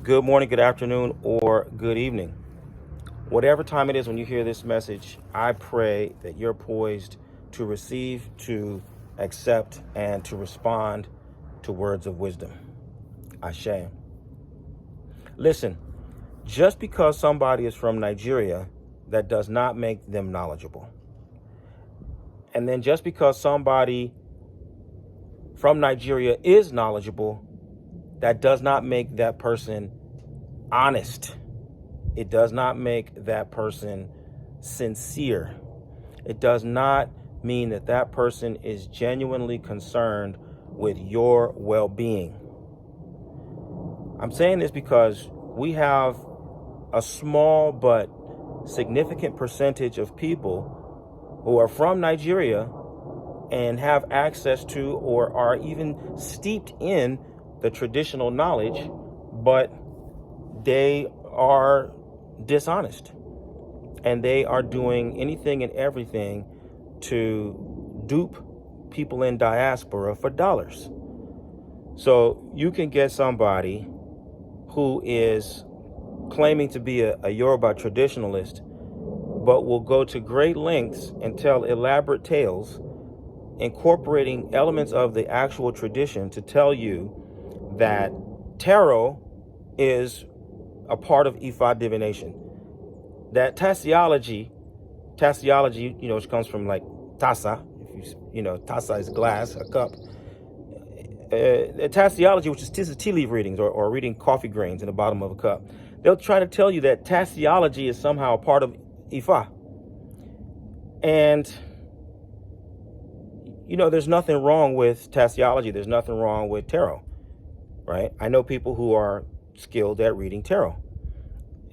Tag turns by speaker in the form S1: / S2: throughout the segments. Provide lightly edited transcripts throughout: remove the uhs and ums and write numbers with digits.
S1: Good morning, good afternoon, or good evening. Whatever time it is when you hear this message, I pray that you're poised to receive, to accept, and to respond to words of wisdom. Ashe. Listen, just because somebody is from Nigeria, that does not make them knowledgeable. And then just because somebody from Nigeria is knowledgeable, that does not make that person honest. It does not make that person sincere. It does not mean that that person is genuinely concerned with your well-being. I'm saying this because we have a small but significant percentage of people who are from Nigeria and have access to or are even steeped in the traditional knowledge, but they are dishonest and they are doing anything and everything to dupe people in diaspora for dollars. So you can get somebody who is claiming to be a Yoruba traditionalist, but will go to great lengths and tell elaborate tales incorporating elements of the actual tradition to tell you that tarot is a part of Ifa divination. That tasseology, which comes from like tassa, tassa is glass, a cup. Tasseology, which is tea leaf readings or reading coffee grains in the bottom of a cup. They'll try to tell you that tasseology is somehow a part of Ifa. And, there's nothing wrong with tasseology. There's nothing wrong with tarot, right? I know people who are skilled at reading tarot.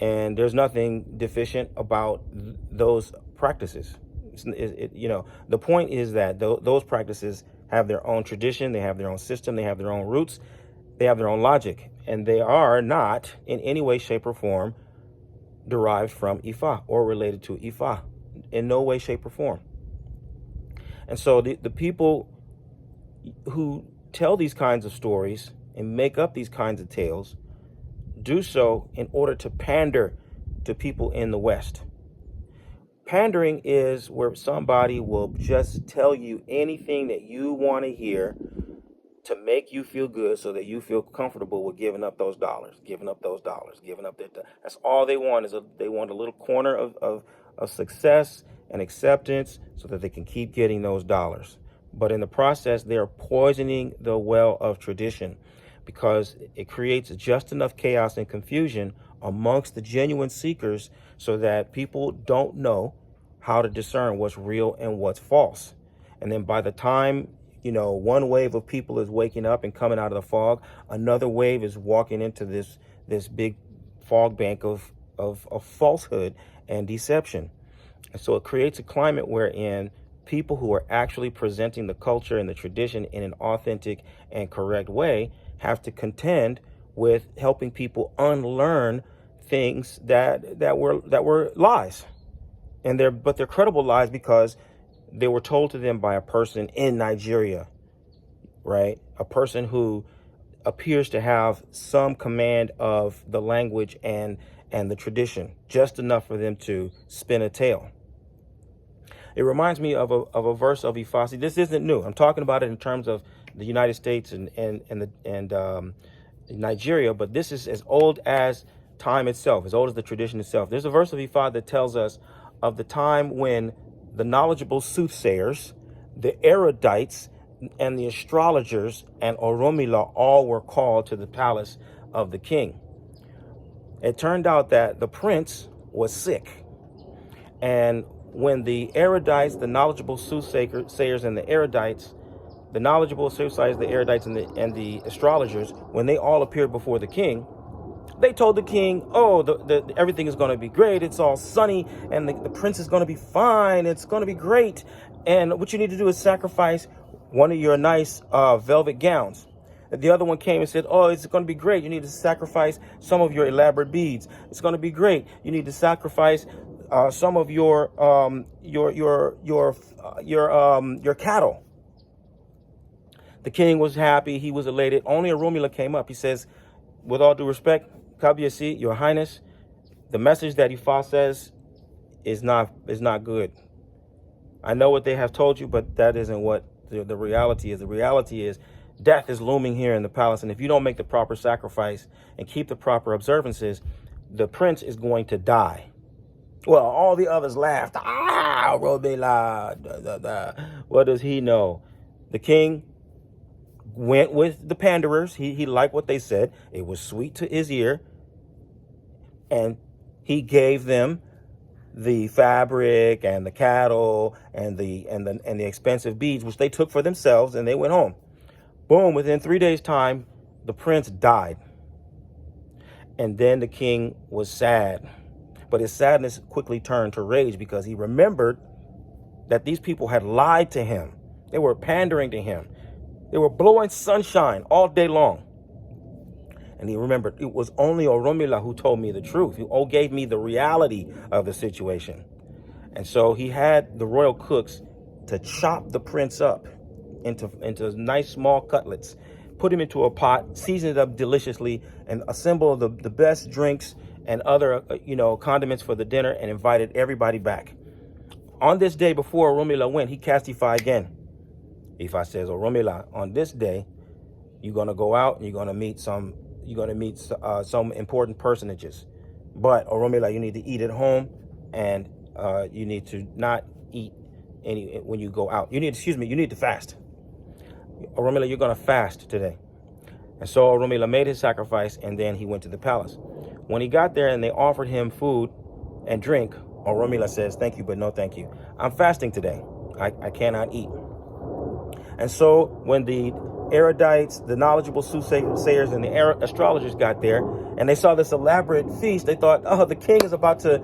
S1: And there's nothing deficient about those practices. The point is that those practices have their own tradition, they have their own system, they have their own roots, they have their own logic, and they are not in any way, shape, or form derived from Ifa or related to Ifa in no way, shape, or form. And so the people who tell these kinds of stories and make up these kinds of tales do so in order to pander to people in the West. Pandering is where somebody will just tell you anything that you want to hear to make you feel good so that you feel comfortable with giving up those dollars, giving up that. That's all they want they want a little corner of success and acceptance so that they can keep getting those dollars. But in the process, they are poisoning the well of tradition, because it creates just enough chaos and confusion amongst the genuine seekers so that people don't know how to discern what's real and what's false. And then by the time, one wave of people is waking up and coming out of the fog, another wave is walking into this big fog bank of falsehood and deception. And so it creates a climate wherein people who are actually presenting the culture and the tradition in an authentic and correct way have to contend with helping people unlearn things that were lies, and they're credible lies because they were told to them by a person in Nigeria, right? A person who appears to have some command of the language and the tradition, just enough for them to spin a tale. It reminds me of a verse of Ifa. This isn't new. I'm talking about it in terms of the United States and Nigeria, but this is as old as time itself, as old as the tradition itself. There's a verse of Ifa that tells us of the time when the knowledgeable soothsayers, the erudites, and the astrologers and Oromila all were called to the palace of the king. It turned out that the prince was sick, and when the erudites, the knowledgeable soothsayers, and the erudites, the knowledgeable soothsayers, the erudites, and the astrologers, when they all appeared before the king, they told the king, "Oh, everything is going to be great. It's all sunny, and the prince is going to be fine. It's going to be great. And what you need to do is sacrifice one of your nice velvet gowns." The other one came and said, "Oh, it's going to be great. You need to sacrifice some of your elaborate beads. It's going to be great. You need to sacrifice some of your cattle." The king was happy. He was elated. Only Arumila came up. He says, "With all due respect, Kabiyesi, Your Highness, the message that Ifa says is not good. I know what they have told you, but that isn't what the reality is. The reality is death is looming here in the palace, and if you don't make the proper sacrifice and keep the proper observances, the prince is going to die. Well, all the others laughed. Ah, Robela. Da, da, da. What does he know? The king went with the panderers. He liked what they said. It was sweet to his ear. And he gave them the fabric and the cattle and the expensive beads, which they took for themselves, and they went home. Boom, within 3 days' time, the prince died. And then the king was sad. But his sadness quickly turned to rage because he remembered that these people had lied to him. They were pandering to him. They were blowing sunshine all day long. And he remembered, it was only Oromila who told me the truth, who gave me the reality of the situation. And so he had the royal cooks to chop the prince up into nice small cutlets, put him into a pot, season it up deliciously, and assemble the best drinks and other condiments for the dinner, and invited everybody back. On this day before Oromila went, he cast Ifa again. Ifa says, Oromila, on this day, you're going to go out and you're going to meet some important personages. But Oromila, you need to eat at home, and you need to not eat any when you go out. You need to fast. Oromila, you're going to fast today. And so Oromila made his sacrifice, and then he went to the palace. When he got there and they offered him food and drink, Oromila says, thank you, but no thank you. I'm fasting today. I cannot eat. And so when the erudites, the knowledgeable soothsayers, and the astrologers got there, and they saw this elaborate feast, they thought, oh, the king is about to,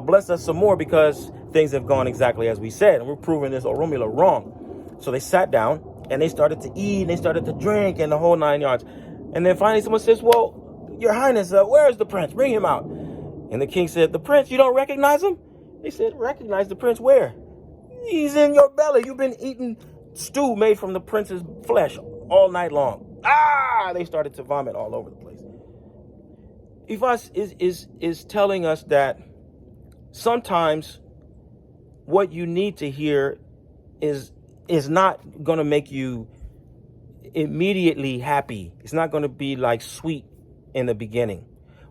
S1: bless us some more because things have gone exactly as we said. And we're proving this Oromila wrong. So they sat down and they started to eat and they started to drink and the whole 9 yards. And then finally someone says, well, Your Highness, where is the prince? Bring him out. And the king said, the prince, you don't recognize him? They said, recognize the prince where? He's in your belly. You've been eating stew made from the prince's flesh all night long. They started to vomit all over the place. Ifa is telling us that sometimes what you need to hear is not going to make you immediately happy. It's not going to be like sweet in the beginning,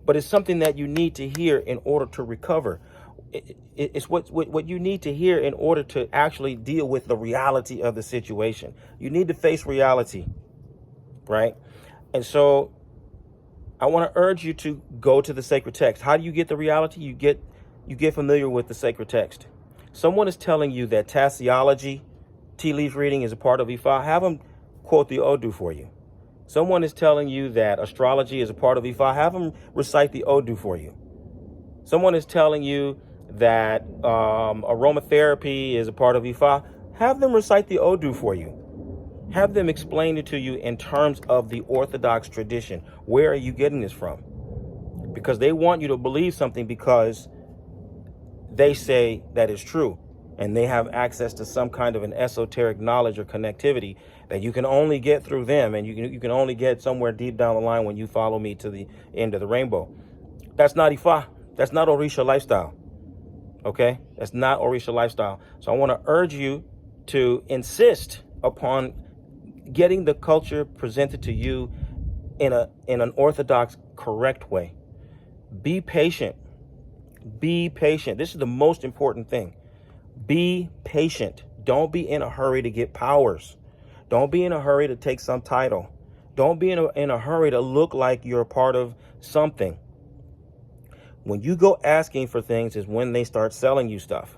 S1: but it's something that you need to hear in order to recover. It's what you need to hear in order to actually deal with the reality of the situation. You need to face reality, right? And so I want to urge you to go to the sacred text. How do you get the reality? You get familiar with the sacred text. Someone is telling you that Tassiology, tea leaf reading, is a part of Ifa. Have them quote the Odu for you. Someone is telling you that astrology is a part of Ifa. Have them recite the Odu for you. Someone is telling you that aromatherapy is a part of Ifa. Have them recite the Odu for you. Have them explain it to you in terms of the Orthodox tradition. Where are you getting this from? Because they want you to believe something because they say that is true. And they have access to some kind of an esoteric knowledge or connectivity that you can only get through them. And you can only get somewhere deep down the line when you follow me to the end of the rainbow. That's not Ifa. That's not Orisha lifestyle. Okay? That's not Orisha lifestyle. So I want to urge you to insist upon getting the culture presented to you in an orthodox, correct way. Be patient. Be patient. This is the most important thing. Be patient. Don't be in a hurry to get powers. Don't be in a hurry to take some title. Don't be in a hurry to look like you're a part of something. When you go asking for things is when they start selling you stuff.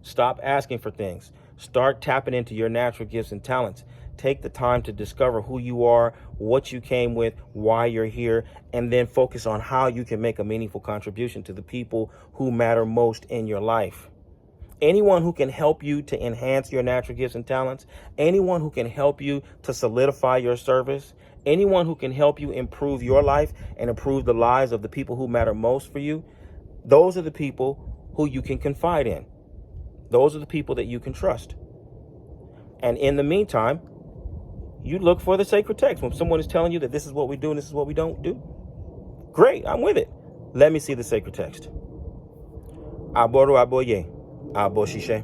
S1: Stop asking for things. Start tapping into your natural gifts and talents. Take the time to discover who you are, what you came with, why you're here, and then focus on how you can make a meaningful contribution to the people who matter most in your life. Anyone who can help you to enhance your natural gifts and talents, anyone who can help you to solidify your service, anyone who can help you improve your life and improve the lives of the people who matter most for you, those are the people who you can confide in. Those are the people that you can trust. And in the meantime, you look for the sacred text. When someone is telling you that this is what we do and this is what we don't do, Great, I'm with it. Let me see the sacred text. Aboru aboye, abo shishe.